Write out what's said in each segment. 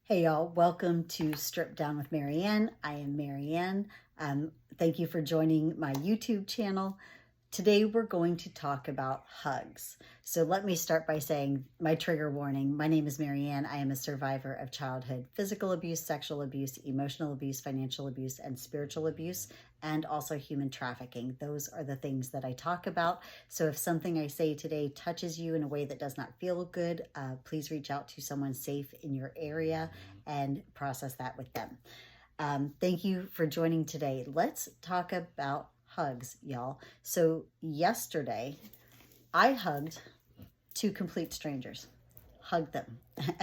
Hey y'all, welcome to Strip Down with Marianne. I am Marianne. Thank you for joining my YouTube channel. Today we're going to talk about hugs. So let me start by saying my trigger warning. My name is Marianne. I am a survivor of childhood physical abuse, sexual abuse, emotional abuse, financial abuse, and spiritual abuse, and also human trafficking. Those are the things that I talk about. So if something I say today touches you in a way that does not feel good, please reach out to someone safe in your area and process that with them. Thank you for joining today. Let's talk about hugs, y'all. So yesterday, I hugged two complete strangers. Hugged them.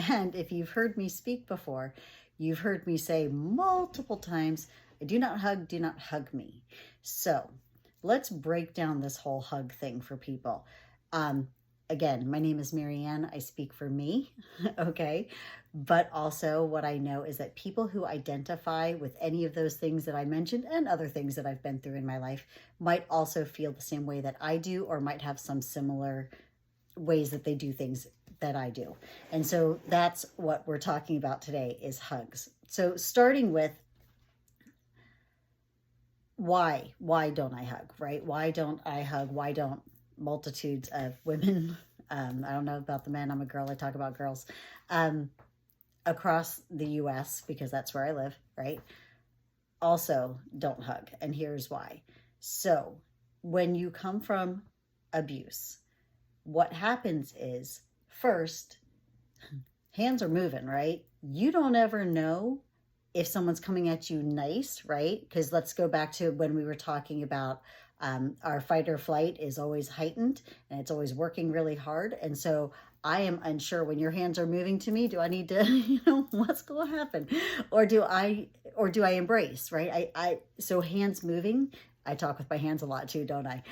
And if you've heard me speak before, you've heard me say multiple times, I do not hug me. So let's break down this whole hug thing for people. Again, my name is Marianne. I speak for me, okay? But also what I know is that people who identify with any of those things that I mentioned and other things that I've been through in my life might also feel the same way that I do, or might have some similar ways that they do things that I do. And so that's what we're talking about today, is hugs. So starting with why don't I hug, right? Why don't I hug? Why don't multitudes of women, I don't know about the men, I'm a girl, I talk about girls, across the US, because that's where I live, right? Also don't hug. And here's why. So when you come from abuse, what happens is, first, hands are moving, right? You don't ever know if someone's coming at you nice, right? Because let's go back to when we were talking about our fight or flight is always heightened and it's always working really hard. And so I am unsure when your hands are moving to me, do I need to, what's going to happen? Or do I embrace, right? So hands moving, I talk with my hands a lot too, don't I?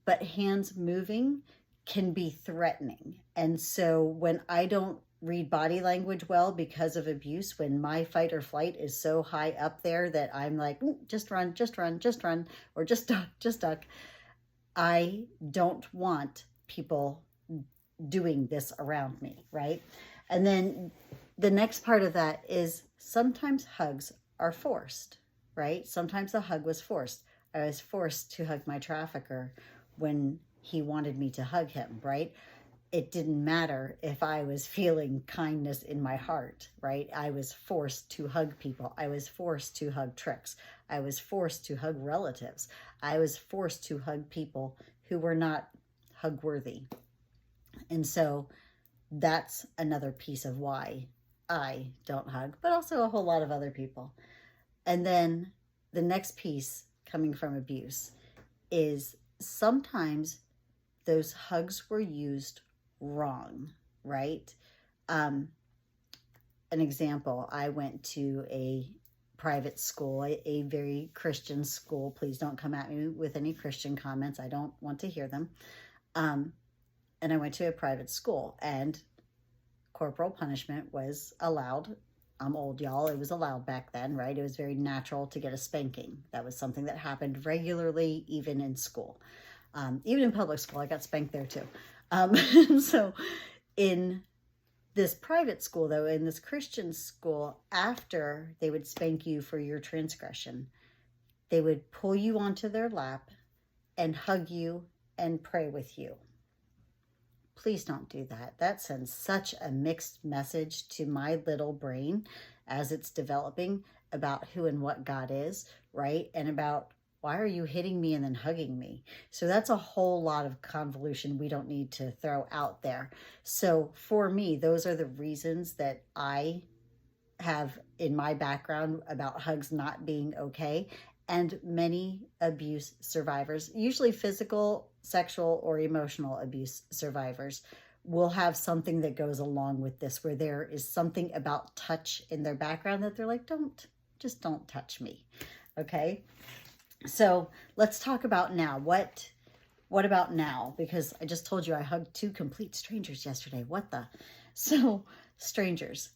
But hands moving can be threatening. And so when I don't read body language well because of abuse, when my fight or flight is so high up there that I'm like, just run, or just duck. I don't want people doing this around me, right? And then the next part of that is sometimes hugs are forced, right? Sometimes the hug was forced. I was forced to hug my trafficker when he wanted me to hug him, right? It didn't matter if I was feeling kindness in my heart, right? I was forced to hug people. I was forced to hug tricks. I was forced to hug relatives. I was forced to hug people who were not hug worthy. And so that's another piece of why I don't hug, but also a whole lot of other people. And then the next piece coming from abuse is sometimes those hugs were used wrong, right? An example, I went to a private school, a very Christian school. Please don't come at me with any Christian comments. I don't want to hear them. And I went to a private school, and corporal punishment was allowed. I'm old, y'all. It was allowed back then, right? It was very natural to get a spanking. That was something that happened regularly, even in school. Even in public school, I got spanked there too. So in this private school, though, in this Christian school, after they would spank you for your transgression, they would pull you onto their lap and hug you and pray with you. Please don't do that. That sends such a mixed message to my little brain as it's developing about who and what God is, right? And about, why are you hitting me and then hugging me? So that's a whole lot of convolution we don't need to throw out there. So for me, those are the reasons that I have in my background about hugs not being okay. And many abuse survivors, usually physical, sexual, or emotional abuse survivors, will have something that goes along with this, where there is something about touch in their background that they're like, just don't touch me, okay? So let's talk about now. What about now? Because I just told you I hugged two complete strangers yesterday. What the? So strangers,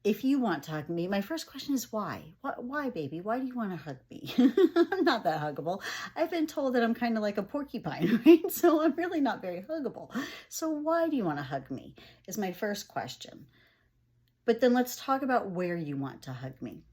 if you want to hug me, my first question is why? Why, baby? Why do you want to hug me? I'm not that huggable. I've been told that I'm kind of like a porcupine, right? So I'm really not very huggable. So why do you want to hug me is my first question. But then let's talk about where you want to hug me.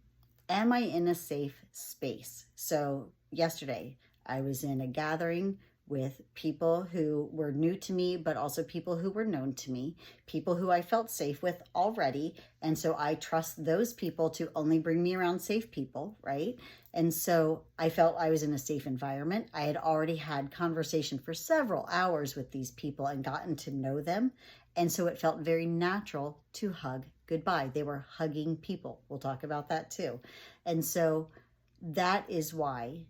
Am I in a safe space? So yesterday I was in a gathering with people who were new to me, but also people who were known to me, people who I felt safe with already. And so I trust those people to only bring me around safe people, right? And so I felt I was in a safe environment. I had already had conversation for several hours with these people and gotten to know them. And so it felt very natural to hug goodbye. They were hugging people. We'll talk about that too. And so that is why,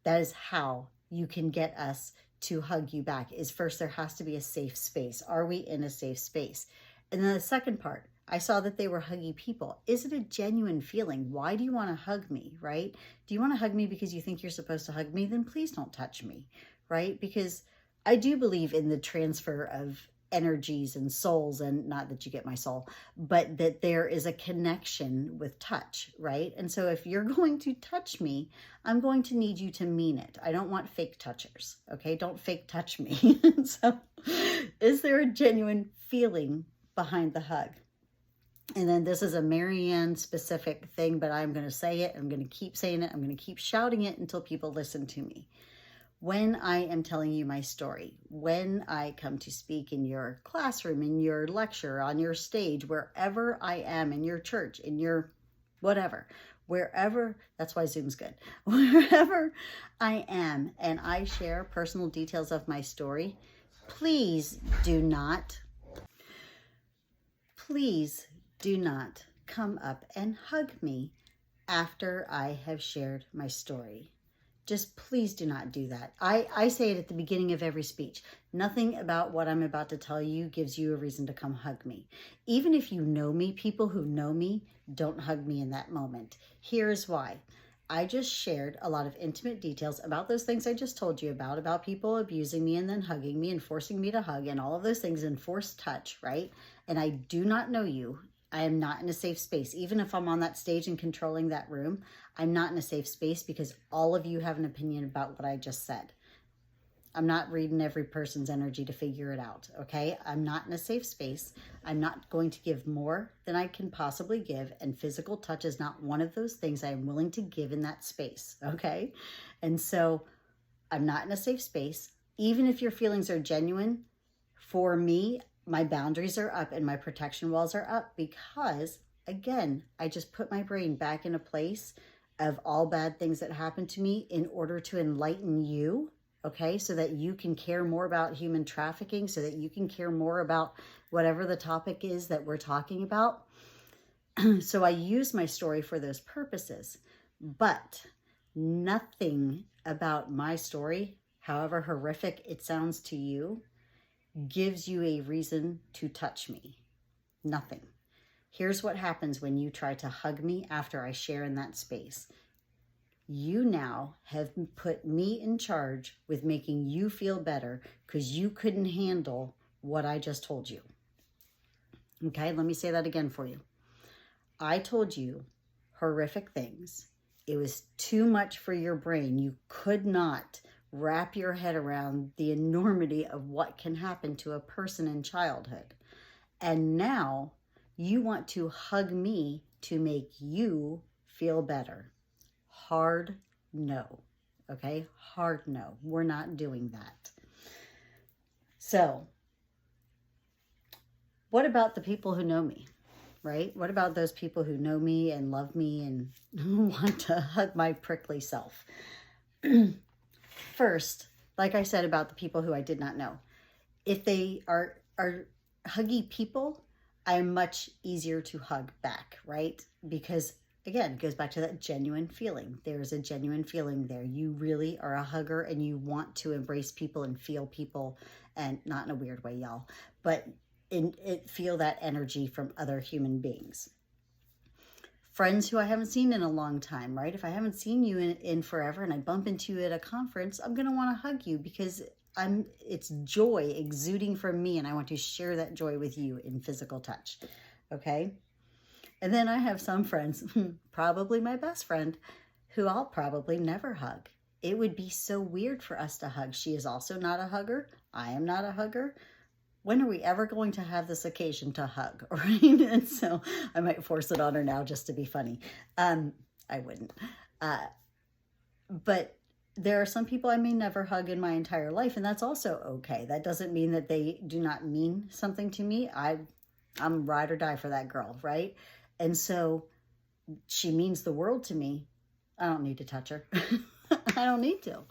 that is how you can get us to hug you back, is first there has to be a safe space. Are we in a safe space? And then the second part, I saw that they were huggy people. Is it a genuine feeling? Why do you want to hug me, right? Do you want to hug me because you think you're supposed to hug me? Then please don't touch me, right? Because I do believe in the transfer of energies and souls, and not that you get my soul, but that there is a connection with touch, right? And so if you're going to touch me, I'm going to need you to mean it. I don't want fake touchers, okay? Don't fake touch me. So is there a genuine feeling behind the hug? And then this is a Marianne specific thing, but I'm going to say it. I'm going to keep saying it. I'm going to keep shouting it until people listen to me. When I am telling you my story, when I come to speak in your classroom, in your lecture, on your stage, wherever I am, in your church, in your whatever, wherever, that's why Zoom's good, wherever I am and I share personal details of my story, please do not come up and hug me after I have shared my story. Just please do not do that. I say it at the beginning of every speech. Nothing about what I'm about to tell you gives you a reason to come hug me. Even if you know me, people who know me, don't hug me in that moment. Here's why. I just shared a lot of intimate details about those things I just told you about people abusing me and then hugging me and forcing me to hug and all of those things, and forced touch, right? And I do not know you. I am not in a safe space. Even if I'm on that stage and controlling that room, I'm not in a safe space because all of you have an opinion about what I just said. I'm not reading every person's energy to figure it out, okay? I'm not in a safe space. I'm not going to give more than I can possibly give, and physical touch is not one of those things I am willing to give in that space, okay? And so I'm not in a safe space. Even if your feelings are genuine, for me, my boundaries are up and my protection walls are up because, again, I just put my brain back in a place of all bad things that happened to me in order to enlighten you, okay? So that you can care more about human trafficking, so that you can care more about whatever the topic is that we're talking about. So I use my story for those purposes, but nothing about my story, however horrific it sounds to you, gives you a reason to touch me. Nothing. Here's what happens when you try to hug me after I share in that space. You now have put me in charge with making you feel better because you couldn't handle what I just told you. Okay, let me say that again for you. I told you horrific things. It was too much for your brain. You could not wrap your head around the enormity of what can happen to a person in childhood. And now you want to hug me to make you feel better. Hard no. Okay? Hard no. We're not doing that. So, what about the people who know me? Right? What about those people who know me and love me and want to hug my prickly self? First, like I said about the people who I did not know, if they are huggy people, I am much easier to hug back, right? Because again, it goes back to that genuine feeling. There's a genuine feeling there. You really are a hugger and you want to embrace people and feel people, and not in a weird way, y'all, but feel that energy from other human beings. Friends who I haven't seen in a long time, right? If I haven't seen you in forever and I bump into you at a conference, I'm going to want to hug you because it's joy exuding from me and I want to share that joy with you in physical touch, okay? And then I have some friends, probably my best friend, who I'll probably never hug. It would be so weird for us to hug. She is also not a hugger. I am not a hugger. when are we ever going to have this occasion to hug, right? And so I might force it on her now just to be funny. I wouldn't. But there are some people I may never hug in my entire life, and that's also okay. That doesn't mean that they do not mean something to me. I'm ride or die for that girl, right? And so she means the world to me. I don't need to touch her. I don't need to.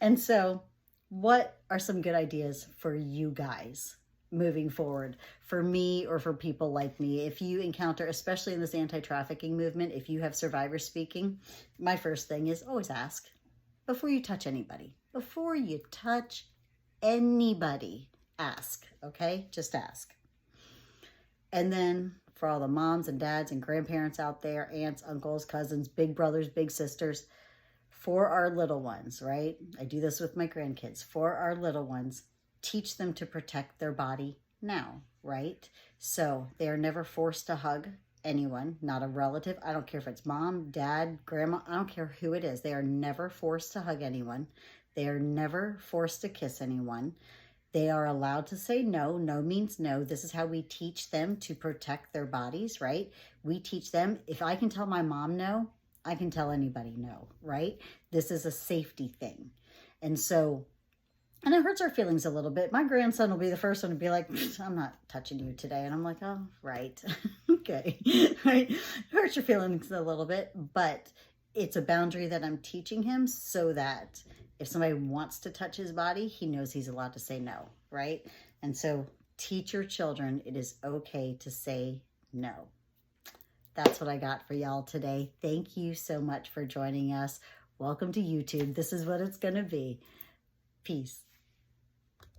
And so what are some good ideas for you guys moving forward, for me or for people like me? If you encounter, especially in this anti-trafficking movement, if you have survivors speaking, my first thing is always ask before you touch anybody. Before you touch anybody, ask, okay? Just ask. And then for all the moms and dads and grandparents out there, aunts, uncles, cousins, big brothers, big sisters, for our little ones, right? I do this with my grandkids. For our little ones, teach them to protect their body now, right? So they are never forced to hug anyone, not a relative. I don't care if it's mom, dad, grandma. I don't care who it is. They are never forced to hug anyone. They are never forced to kiss anyone. They are allowed to say no. No means no. This is how we teach them to protect their bodies, right? We teach them, if I can tell my mom no, I can tell anybody no, right? This is a safety thing. And so, and it hurts our feelings a little bit. My grandson will be the first one to be like, I'm not touching you today. And I'm like, oh, right. Okay. Right. It hurts your feelings a little bit, but it's a boundary that I'm teaching him so that if somebody wants to touch his body, he knows he's allowed to say no, right? And so teach your children it is okay to say no. That's what I got for y'all today. Thank you so much for joining us. Welcome to YouTube. This is what it's going to be. Peace.